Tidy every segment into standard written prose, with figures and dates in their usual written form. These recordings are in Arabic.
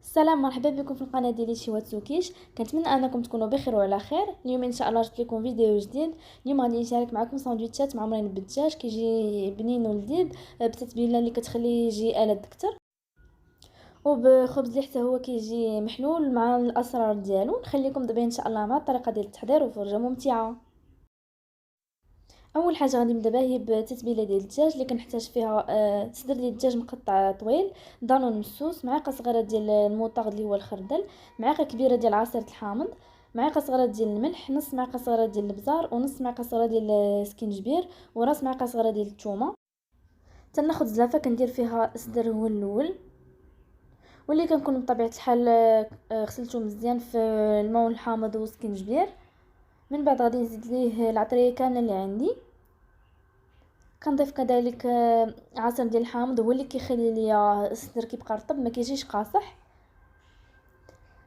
السلام، مرحبا بكم في القناه ديالي شي واتسوكيش. كنتمنى انكم تكونوا بخير وعلى خير. اليوم ان شاء الله جبت لكم فيديو جديد. اليوم غادي نشارك معكم ساندويتشات معمرين بالدجاج، كيجي بنين ولذيذ بتتبيله اللي كتخليه يجي ألذ اكثر، وبخبز اللي حتى هو كيجي محلول مع الاسرار ديالو. نخليكم دابا ان شاء الله مع الطريقه ديال التحضير وفرجه ممتعه. اول حاجه غادي نبدا بها هي بتتبيله ديال الدجاج اللي كنحتاج فيها صدر ديال الدجاج مقطع طويل، دانون مسوس، معلقه صغيره ديال الموطغ اللي هو الخردل، معلقه كبيره ديال عصير الحامض، معلقه صغيره ديال الملح، نص معلقه صغيره ديال البزار، ونص معلقه صغيره ديال السكينجبير، وراس معلقه صغيره ديال الثومه. تناخذ زلافه كندير فيها صدر هو الاول، واللي كنكون بطبيعه الحال غسلته مزيان في الماء الحامض والسكينجبير. من بعد غادي نزيد ليه العطريه كامله اللي عندي. كنضيف كذلك عصير ديال الحامض، هو اللي كيخلي ليا الصدر كيبقى رطب ما كيجيش قاصح.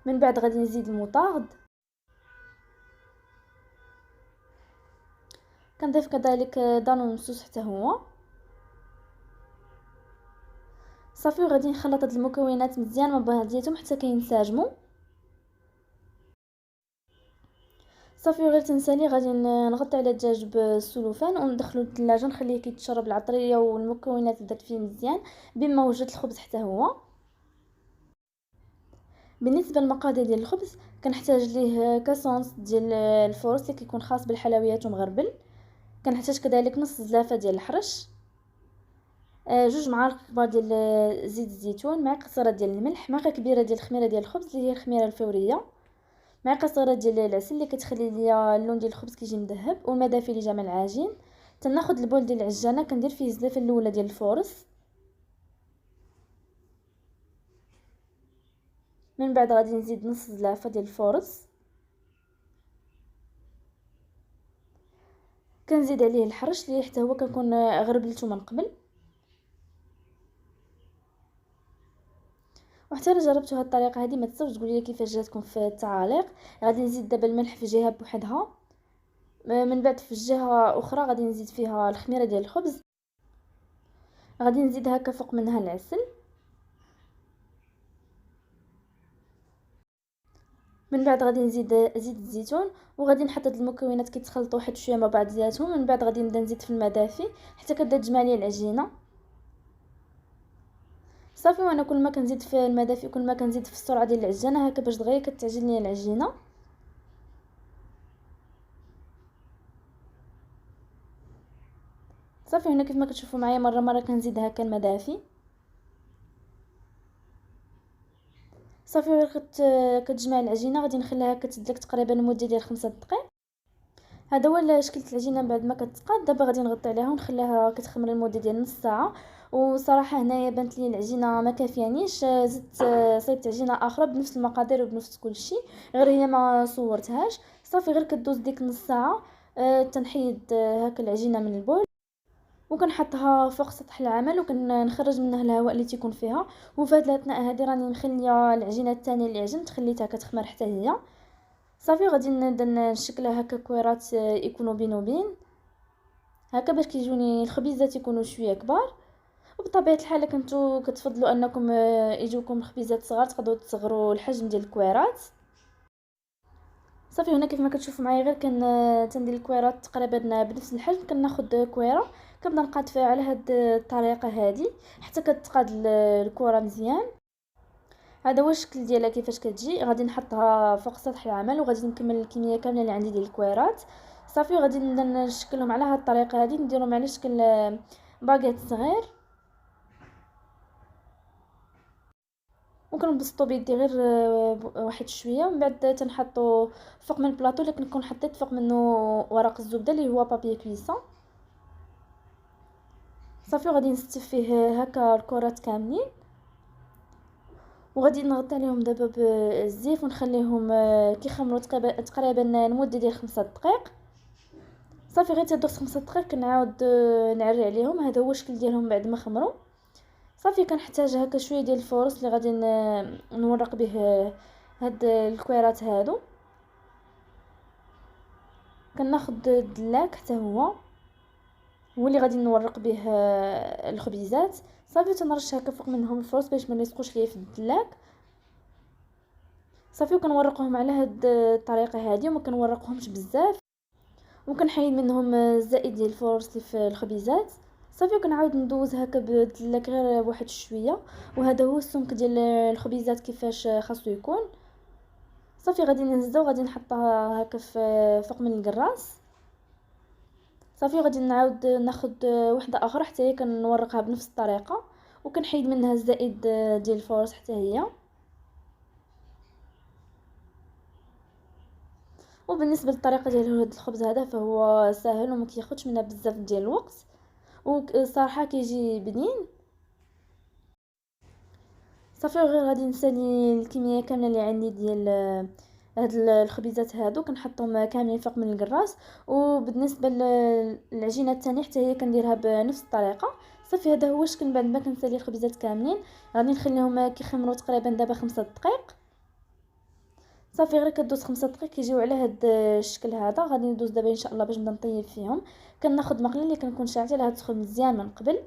من بعد غادي نزيد المطارد، كنضيف كذلك دانون مسوس حتى هو صافي. وغادي نخلط هاد المكونات مزيان مع بعضياتهم حتى كينسجموا صافي. وغير تنسالي غادي نغطي على الدجاج بالسلوفان وندخلو للثلاجه، نخليه كيتشرب العطريه والمكونات اللي درت فيه مزيان بما وجد الخبز حتى هو. بالنسبه للمقادير ديال الخبز كنحتاج ليه كاسونس ديال الفورس اللي كيكون خاص بالحلويات ومغربل، كنحتاج كذلك نص زلافه ديال الحرش، جوج معالق كبار ديال زيت الزيتون، معلقه صغيره ديال الملح، معلقه كبيره ديال الخميره ديال الخبز اللي هي الخميره الفوريه، معلقه صغيره ديال العسل اللي كتخلي ليا اللون ديال الخبز كيجي مذهب، والماء دافي لجمع العجين. تناخذ البول ديال العجانه كندير فيه الزلافه الاولى ديال الفورس. من بعد غادي نزيد نص زلافه ديال الفورس، كنزيد عليه الحرش اللي حتى هو كنكون غربلته من قبل. وحتى الا جربتوا هاد الطريقه هذه ما تنساوش تقولوا لي كيفاش جاتكم في التعاليق. غادي نزيد دابا الملح في جهه بوحدها، من بعد في الجهه اخرى غادي نزيد فيها الخميره ديال الخبز، غادي نزيد هكا فوق منها العسل. من بعد غادي نزيد زيت الزيتون، وغادي نحط هاد المكونات كيتخلطوا واحد شويه مع بعضياتهم. من بعد غادي نبدا نزيد في الماء دافي حتى كتبدا تجمع لي العجينه صافي. وانا كل ما كنزيد في الماء دافي كل ما كنزيد في السرعه ديال العجانه هكا باش دغيا كتعجن لي العجينه صافي. هنا كيف ما كتشوفوا معايا مره كنزيد هكا الماء دافي صافي. غير كتجمع العجينه غادي نخليها كتدلك تقريبا لمده ديال 5 دقائق. هذا هو شكل العجينه بعد ما كتقاد. دابا غادي نغطي عليها ونخليها كتخمر لمده ديال نص ساعه. وصراحه هنايا بانت لي العجينه ما كافيانيش، زدت صيبت عجينه اخرى بنفس المقادير وبنفس كل شيء، غير هي ما صورتهاش صافي. غير كدوز ديك نص ساعه تنحيد هكا العجينه من البول وكنحطها فوق سطح العمل وكنخرج منها الهواء اللي تيكون فيها. وفي هذه الاثناء هذه راني مخليه العجينه الثانيه اللي عجنت خليتها كتخمر حتى هي صافي. غادي نبدا نشكلها هكا كويرات يكونوا بين وبين هكا باش كيجوني الخبيزات يكونوا شويه كبار. وبطبيعه الحال كنتو كتفضلوا انكم يجوكم خبيزات صغار تقدروا تصغروا الحجم ديال الكويرات صافي. هنا كيف ما كتشوفوا معايا غير تندير الكويرات تقريبا بنفس الحجم. كناخذ كويره كنبدا نقاد فيها على هاد الطريقه هذه حتى كتقاد الكره مزيان. هذا هو الشكل ديالها كيفاش كتجي. غادي نحطها فوق سطح العمل وغادي نكمل الكميه كامله اللي عندي ديال الكويرات صافي. وغادي نبدا نشكلهم على هاد الطريقه هذه، نديرهم على شكل باغيت صغير وكنبسطو بيدي غير واحد شويه. من بعد تنحطو فوق من البلاطو اللي كنكون حطيت فوق منه ورق الزبده اللي هو بابي كويسون صافي. وغادي نستف فيه هكا الكرات كاملين وغادي نغطي عليهم دابا بالزيت ونخليهم كيخمروا تقريبا لمده ديال 5 دقائق صافي. غير تدوز 5 دقائق كنعاود نعري عليهم. هذا هو الشكل ديالهم بعد ما خمروا صافي. كنحتاج هكا شويه ديال الفورص اللي غادي نورق به هاد الكويرات هادو. كناخذ الدلاك حتى هو اللي غادي نورق به الخبيزات صافي. تنرش هكا فوق منهم الفورص باش ما يلصقوش ليا في الدلاك صافي وكنورقهم على هاد الطريقه هذه، وما كنورقهمش بزاف، وكنحيد منهم الزائد ديال الفورص اللي في الخبيزات. صافي وكنعاود ندوز هكا بدلك غير واحد شويه. وهذا هو السمك ديال الخبيزات كيفاش خاصو يكون. صافي غادي نهزها وغادي نحطها هكا في فوق من الكراس. صافي غادي نعاود ناخذ وحده اخرى حتى هي كنورقها بنفس الطريقه، وكنحيد منها الزائد ديال الفورص حتى هي. وبالنسبه للطريقه ديال هذا الخبز هذا فهو ساهل وما كياخذش منا بزاف ديال الوقت، وصراحه كيجي بنين. صافي غير غادي نسالي الكميه كامله اللي عندي ديال هاد الخبيزات هادو، كنحطهم كاملين فوق من الكراس. وبالنسبه للعجينه الثانيه حتى هي كنديرها بنفس الطريقه. صافي هذا هو الشكل بعد ما كنسالي الخبيزات كاملين. غادي نخليهم كيخمروا تقريبا دابا 5 دقائق. صافي غير كدوز 5 دقائق كيجيو على هاد الشكل هذا. غادي ندوز دابا ان شاء الله باش نبدا نطيب فيهم. كناخذ مقله اللي كنكون شاعلتها لها تسخن مزيان من قبل،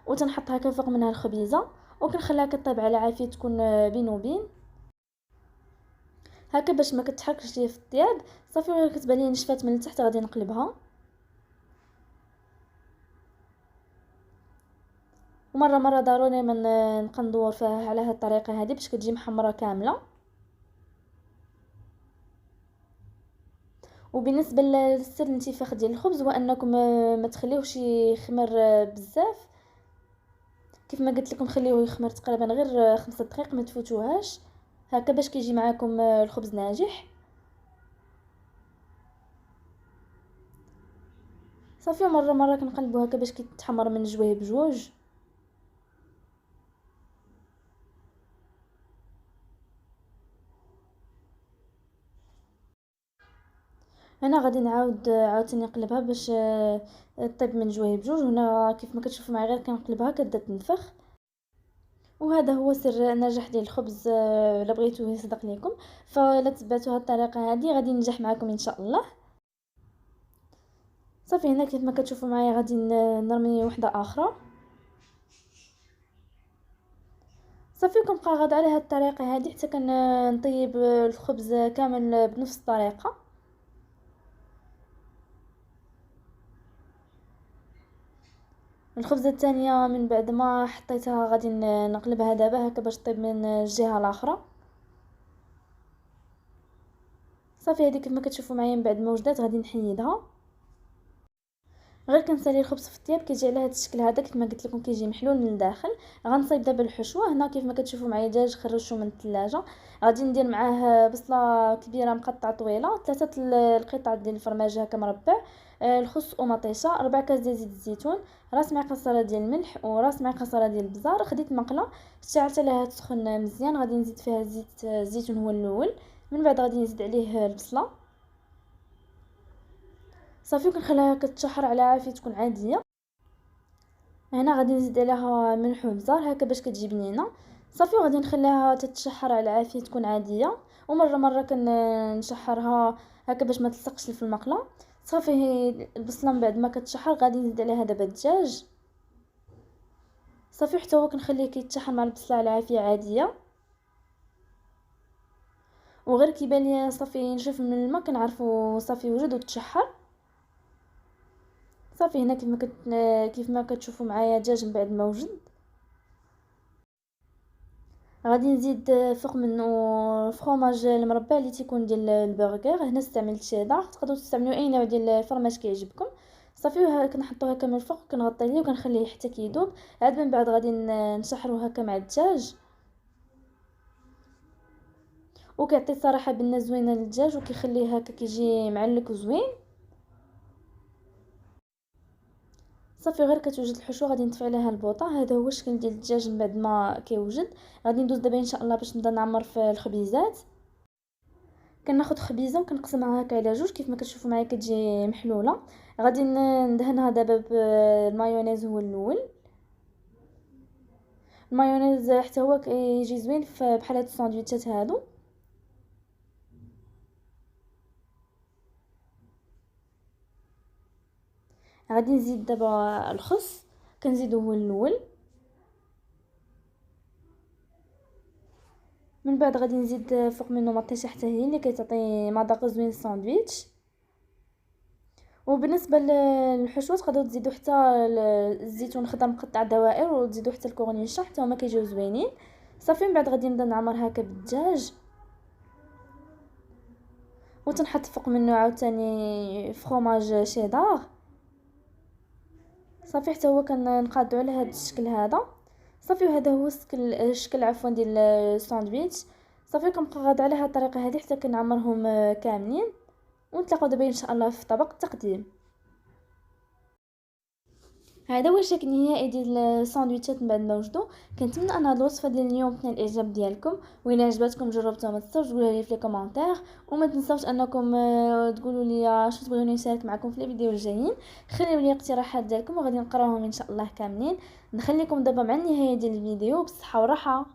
وتنحط هكا فوق منها الخبيزه، وكنخليها كطيب على عافيه تكون بين وبين هكا باش ما كتحركش ليا في الطياب. صافي غير كتبان لي نشفات من التحت غادي نقلبها، ومره مره ضروري من نبقى ندور فيها على هذه الطريقه هذه باش كتجي محمره كامله. وبالنسبه للسر الانتفاخ ديال الخبز هو انكم ما تخليوهش يخمر بزاف. كيف ما قلت لكم خليوه يخمر تقريبا غير 5 دقائق، ما تفوتوهاش هكا باش كيجي معاكم الخبز ناجح. صافي مره مره كنقلبوا هكا باش كيتحمر من جويه بجوج. هنا غادي نعاود عاوتاني نقلبها باش طيب من جويه بجوج. هنا كيف ما كتشوفوا معايا غير كنقلبها كتبدا تنفخ. وهذا هو سر النجاح ديال الخبز. الا بغيتوه يصدق لكم فلا تبعتوا هذه الطريقه هذه غادي ينجح معكم ان شاء الله. صافي هنا كيف ما كتشوفوا معايا غادي نرمي وحده اخرى. صافي كنبقى غادا على هذه الطريقه هذه حتى كنطيب الخبز كامل بنفس الطريقه. الخبزه الثانيه من بعد ما حطيتها غادي نقلبها دابا هكا باش طيب من الجهه الاخرى. صافي هذه كيف ما كتشوفوا معايا من بعد ما وجدات غادي نحيدها. غير كنسالي الخبز في الطياب كيجي على هذا الشكل هذا كيف ما قلت لكم كيجي محلول من الداخل. غنصايب دابا الحشوه. هنا كيف ما كتشوفوا معايا دجاج خرجته من الثلاجه. غادي ندير معاه بصله كبيره مقطعه طويله، 3 القطع ديال الفرماج هكا مربع، الخس ومطيشه، 4 كاس ديال زيت الزيتون، راس معلقه صغيره ديال الملح، وراس معلقه صغيره ديال البزار. خديت مقله شعلت عليها تسخن مزيان. غادي نزيد فيها زيت الزيتون هو الاول، من بعد غادي نزيد عليه البصله. صافي كنخليها كتشحر على عافيه تكون عاديه. هنا غادي نزيد عليها ملح وبزار هكا باش كتجي بنينه. صافي وغادي نخليها تتشحر على عافيه تكون عاديه، ومره مره كنشحرها هكا باش ما تلصقش في المقله. صافي البصله من بعد ما كتشحر غادي نزيد عليها دابا الدجاج. صافي حتى هو كنخليه كيتشحر مع البصله على عافيه عاديه. وغير كيبان لي صافي نشف من الماء كنعرفوا صافي وجد وتشحر. صافي هنا كيف ما كتشوفوا معايا الدجاج من بعد ما وجد. غادي نزيد فوق منه فرomاج المربع اللي تيكون ديال البرغر. هنا استعملت شيدار، تقدروا تستعملوا اي نوع ديال الفرماج كيعجبكم. صافي كنحطوه هكا من الفوق كنغطي عليه وكنخليه حتى كيذوب. عاد من بعد غادي نشحروه هكا مع الدجاج، وكيعطي صراحه بنه زوينه للدجاج وكيخليه هكا كيجي معلك وزوين. صافي غير كتوجد الحشوه غادي نطفي عليها البوطه. هذا هو الشكل ديال الدجاج من بعد ما كيوجد. غادي ندوز دابا ان شاء الله باش نبدا نعمر في الخبيزات. كناخذ خبيزه وكنقسمها هكا على جوج كيف ما كتشوفوا معايا كتجي محلوله. غادي ندهنها دابا بالمايونيز هو الاول. المايونيز حتى هو كيجي زوين بحال هاد الساندويتشات هادو. غادي نزيد دابا الخس كنزيدو هو الاول. من بعد غادي نزيد فوق منه مطيشه حتى هي اللي كتعطي مذاق زوين الساندويتش. وبالنسبه للحشوه تقدروا تزيدوا حتى الزيتون خضر مقطع دوائر، وتزيدوا حتى الكورنيشون حتى هما كيجيو زوينين. صافي من بعد غادي نبدا نعمر هكا بالدجاج، وتنحط فوق منه عاوتاني فرomage شيدار. صافي حتى هو كنقادو على هذا الشكل هذا. صافي وهذا هو الشكل عفوا ديال الساندويتش. صافي كنبقى غاده على هذه الطريقه هذه حتى كنعمرهم كاملين، ونتلاقاو دابا ان شاء الله في طبق التقديم. هذا هو الشكل النهائي ديال الساندويتشات من بعد ما وجدوا. كنتمنى ان هذه الوصفه ديال اليوم تنال الاعجاب ديالكم، والى عجبتكم جربتوها ما تنساوش تقولوا لي في الكومونتير، وما تنساوش انكم تقولوا لي شنو تبغيوني نشارك معكم في الفيديو الجايين. خليو لي اقتراحات ديالكم وغادي نقراهم ان شاء الله كاملين. نخليكم دابا مع النهايه ديال الفيديو بالصحه والراحه.